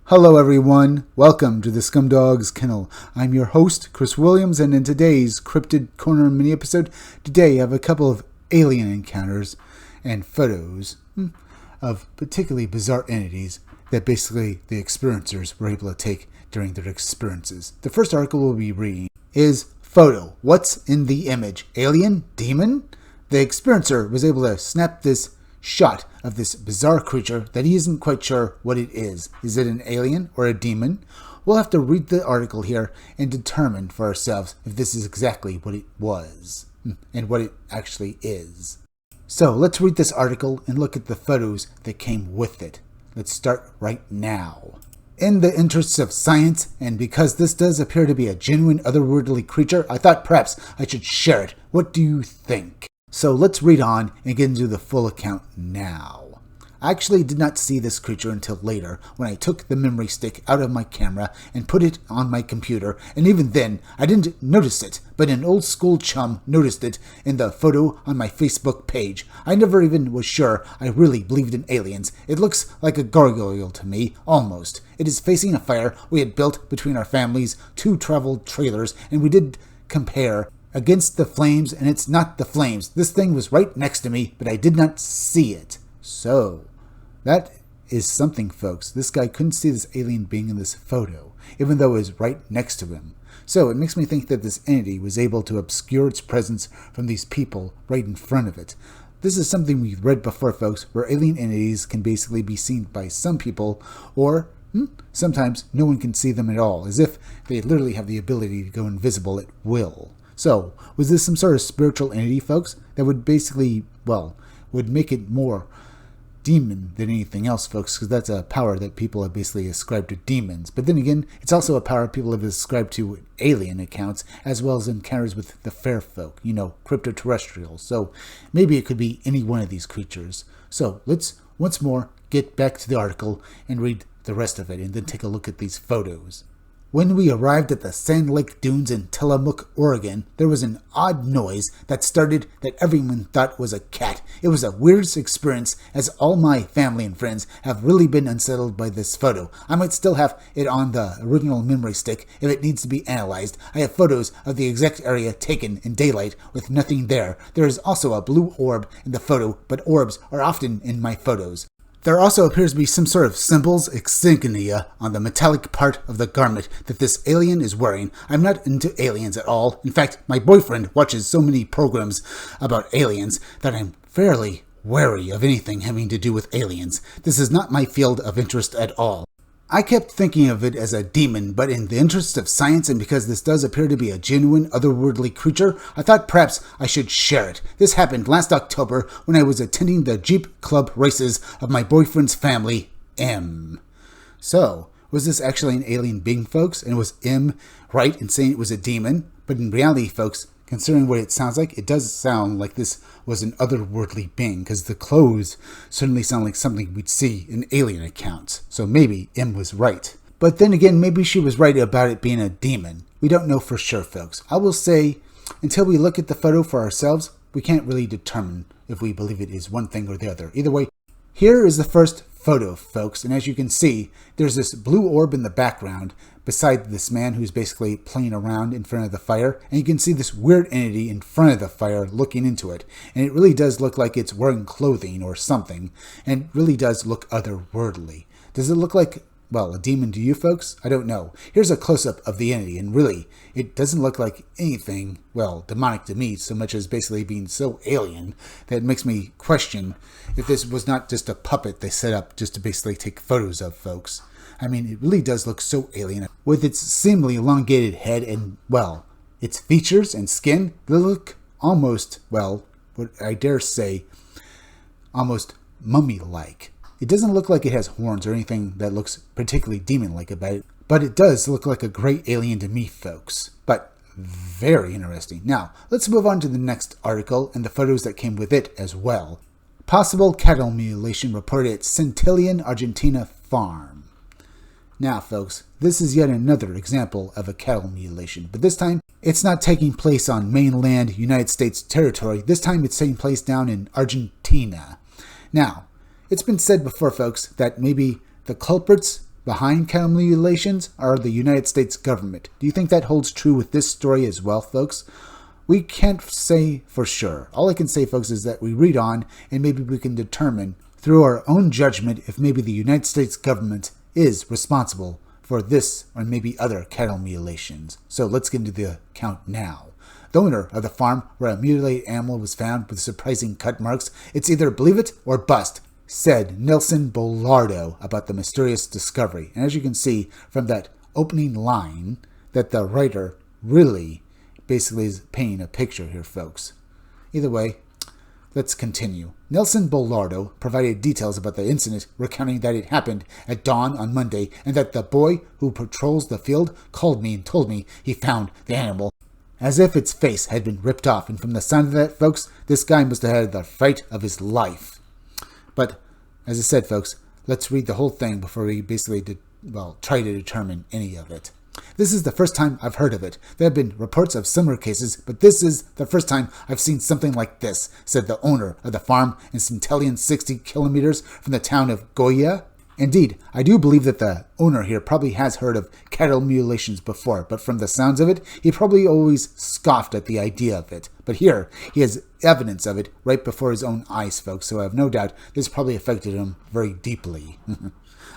Hello everyone, welcome to the Scumdog's Kennel. I'm your host, Chris Williams, and in today's Cryptid Corner mini-episode, today I have a couple of alien encounters and photos of particularly bizarre entities that basically the experiencers were able to take during their experiences. The first article we'll be reading is Photo. What's in the image? Alien? Demon? The experiencer was able to snap this shot of this bizarre creature that he isn't quite sure what it is. Is it an alien or a demon? We'll have to read the article here and determine for ourselves if this is exactly what it was and what it actually is. So let's read this article and look at the photos that came with it. Let's start right now. In the interests of science, and because this does appear to be a genuine otherworldly creature, I thought perhaps I should share it. What do you think? So let's read on and get into the full account now. I actually did not see this creature until later when I took the memory stick out of my camera and put it on my computer, and even then I didn't notice it, but an old school chum noticed it in the photo on my Facebook page. I never even was sure I really believed in aliens. It looks like a gargoyle to me, almost. It is facing a fire we had built between our families, 2 travel trailers, and we did compare against the flames, and it's not the flames. This thing was right next to me, but I did not see it. So, that is something, folks. This guy couldn't see this alien being in this photo, even though it was right next to him. So, it makes me think that this entity was able to obscure its presence from these people right in front of it. This is something we've read before, folks, where alien entities can basically be seen by some people, or sometimes no one can see them at all, as if they literally have the ability to go invisible at will. So, was this some sort of spiritual entity, folks, that would basically, would make it more demon than anything else, folks, because that's a power that people have basically ascribed to demons. But then again, it's also a power people have ascribed to alien accounts, as well as encounters with the fair folk, cryptoterrestrials. So, maybe it could be any one of these creatures. So, let's once more get back to the article and read the rest of it, and then take a look at these photos. When we arrived at the Sand Lake Dunes in Tillamook, Oregon, there was an odd noise that started that everyone thought was a cat. It was a weird experience, as all my family and friends have really been unsettled by this photo. I might still have it on the original memory stick if it needs to be analyzed. I have photos of the exact area taken in daylight with nothing there. There is also a blue orb in the photo, but orbs are often in my photos. There also appears to be some sort of symbols, insignia, on the metallic part of the garment that this alien is wearing. I'm not into aliens at all. In fact, my boyfriend watches so many programs about aliens that I'm fairly wary of anything having to do with aliens. This is not my field of interest at all. I kept thinking of it as a demon, but in the interest of science and because this does appear to be a genuine otherworldly creature, I thought perhaps I should share it. This happened last October when I was attending the Jeep Club races of my boyfriend's family, M. So, was this actually an alien being, folks? And was M right in saying it was a demon? But in reality, folks, considering what it sounds like, it does sound like this was an otherworldly being, because the clothes certainly sound like something we'd see in alien accounts. So maybe M was right. But then again, maybe she was right about it being a demon. We don't know for sure, folks. I will say, until we look at the photo for ourselves, we can't really determine if we believe it is one thing or the other. Either way, here is the first photo, folks, and as you can see, there's this blue orb in the background beside this man who's basically playing around in front of the fire, and you can see this weird entity in front of the fire looking into it, and it really does look like it's wearing clothing or something, and it really does look otherworldly. Does it look like, a demon to you, folks? I don't know. Here's a close-up of the entity, and really, it doesn't look like anything, demonic to me, so much as basically being so alien that it makes me question if this was not just a puppet they set up just to basically take photos of, folks. I mean, it really does look so alien. With its seemingly elongated head and, its features and skin, they look almost, what I dare say, almost mummy-like. It doesn't look like it has horns or anything that looks particularly demon-like about it, but it does look like a great alien to me, folks. But very interesting. Now, let's move on to the next article and the photos that came with it as well. Possible cattle mutilation reported at Centillion, Argentina farm. Now, folks, this is yet another example of a cattle mutilation, but this time it's not taking place on mainland United States territory. This time it's taking place down in Argentina. Now, it's been said before, folks, that maybe the culprits behind cattle mutilations are the United States government. Do you think that holds true with this story as well, folks? We can't say for sure. All I can say, folks, is that we read on and maybe we can determine through our own judgment if maybe the United States government is responsible for this or maybe other cattle mutilations. So let's get into the account now. The owner of the farm where a mutilated animal was found with surprising cut marks, it's either believe it or bust, said Nelson Bollardo about the mysterious discovery. And as you can see from that opening line, that the writer really basically is painting a picture here, folks. Either way, let's continue. Nelson Bollardo provided details about the incident, recounting that it happened at dawn on Monday and that the boy who patrols the field called me and told me he found the animal as if its face had been ripped off. And from the sound of that, folks, this guy must have had the fight of his life. But, as I said, folks, let's read the whole thing before we basically try to determine any of it. This is the first time I've heard of it. There have been reports of similar cases, but this is the first time I've seen something like this, said the owner of the farm in Centellian 60 kilometers from the town of Goya. Indeed, I do believe that the owner here probably has heard of cattle mutilations before, but from the sounds of it, he probably always scoffed at the idea of it. But here, he has evidence of it right before his own eyes, folks, so I have no doubt this probably affected him very deeply.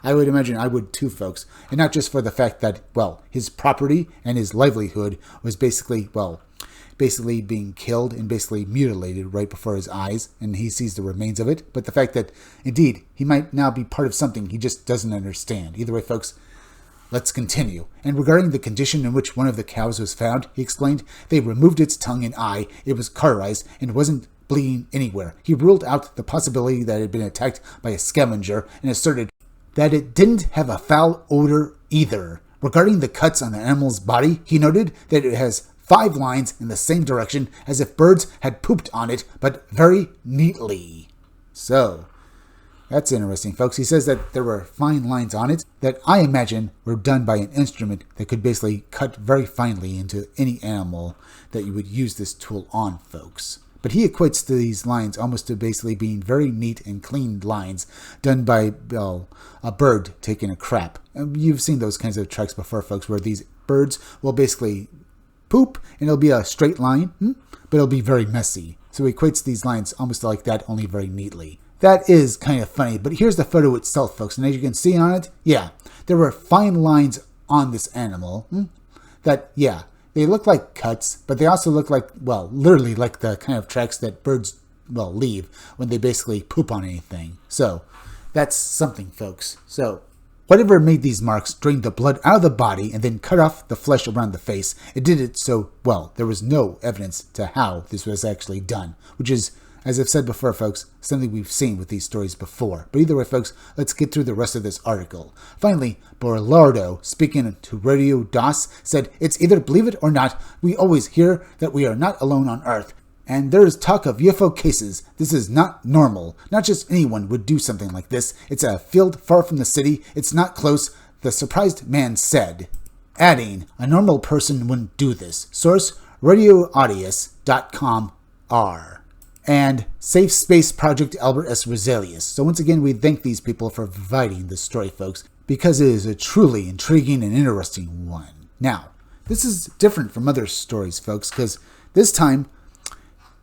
I would imagine I would too, folks, and not just for the fact that, his property and his livelihood was basically being killed and basically mutilated right before his eyes, and he sees the remains of it, but the fact that, indeed, he might now be part of something he just doesn't understand. Either way, folks, let's continue. And regarding the condition in which one of the cows was found, he explained, they removed its tongue and eye, it was cauterized, and wasn't bleeding anywhere. He ruled out the possibility that it had been attacked by a scavenger, and asserted that it didn't have a foul odor either. Regarding the cuts on the animal's body, he noted that it has 5 lines in the same direction as if birds had pooped on it, but very neatly. So, that's interesting, folks. He says that there were fine lines on it that I imagine were done by an instrument that could basically cut very finely into any animal that you would use this tool on, folks. But he equates these lines almost to basically being very neat and clean lines done by, a bird taking a crap. You've seen those kinds of tracks before, folks, where these birds will basically poop, and it'll be a straight line, but it'll be very messy. So he equates these lines almost like that, only very neatly. That is kind of funny, but here's the photo itself, folks, and as you can see on it, there were fine lines on this animal that, they look like cuts, but they also look like, literally like the kind of tracks that birds, leave when they basically poop on anything. So, that's something, folks. So, whatever made these marks drained the blood out of the body and then cut off the flesh around the face. It did it so, there was no evidence to how this was actually done, which is, as I've said before, folks, something we've seen with these stories before. But either way, folks, let's get through the rest of this article. Finally, Bollardo, speaking to Radio DOS, said, it's either believe it or not, we always hear that we are not alone on Earth. And there is talk of UFO cases. This is not normal. Not just anyone would do something like this. It's a field far from the city. It's not close, the surprised man said. Adding, a normal person wouldn't do this. Source, radioaudius.com R. And Safe Space Project Albert S. Roselius. So once again, we thank these people for providing this story, folks, because it is a truly intriguing and interesting one. Now, this is different from other stories, folks, because this time,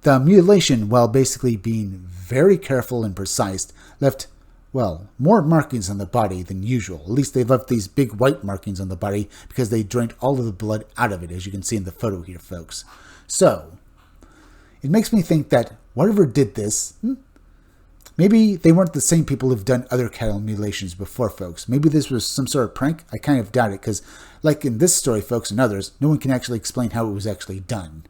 the mutilation, while basically being very careful and precise, left, more markings on the body than usual. At least they left these big white markings on the body because they drained all of the blood out of it, as you can see in the photo here, folks. So, it makes me think that whatever did this, maybe they weren't the same people who've done other cattle mutilations before, folks. Maybe this was some sort of prank. I kind of doubt it, because like in this story, folks, and others, no one can actually explain how it was actually done.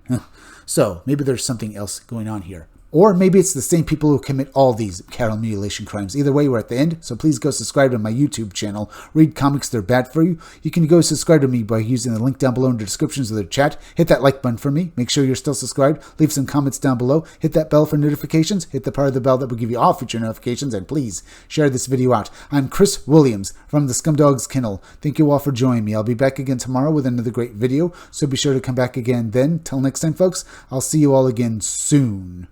So maybe there's something else going on here. Or maybe it's the same people who commit all these cattle mutilation crimes. Either way, we're at the end, so please go subscribe to my YouTube channel. Read comics, they're bad for you. You can go subscribe to me by using the link down below in the descriptions of the chat. Hit that like button for me. Make sure you're still subscribed. Leave some comments down below. Hit that bell for notifications. Hit the part of the bell that will give you all future notifications. And please, share this video out. I'm Chris Williams from the Scumdogs Kennel. Thank you all for joining me. I'll be back again tomorrow with another great video, so be sure to come back again then. Till next time, folks, I'll see you all again soon.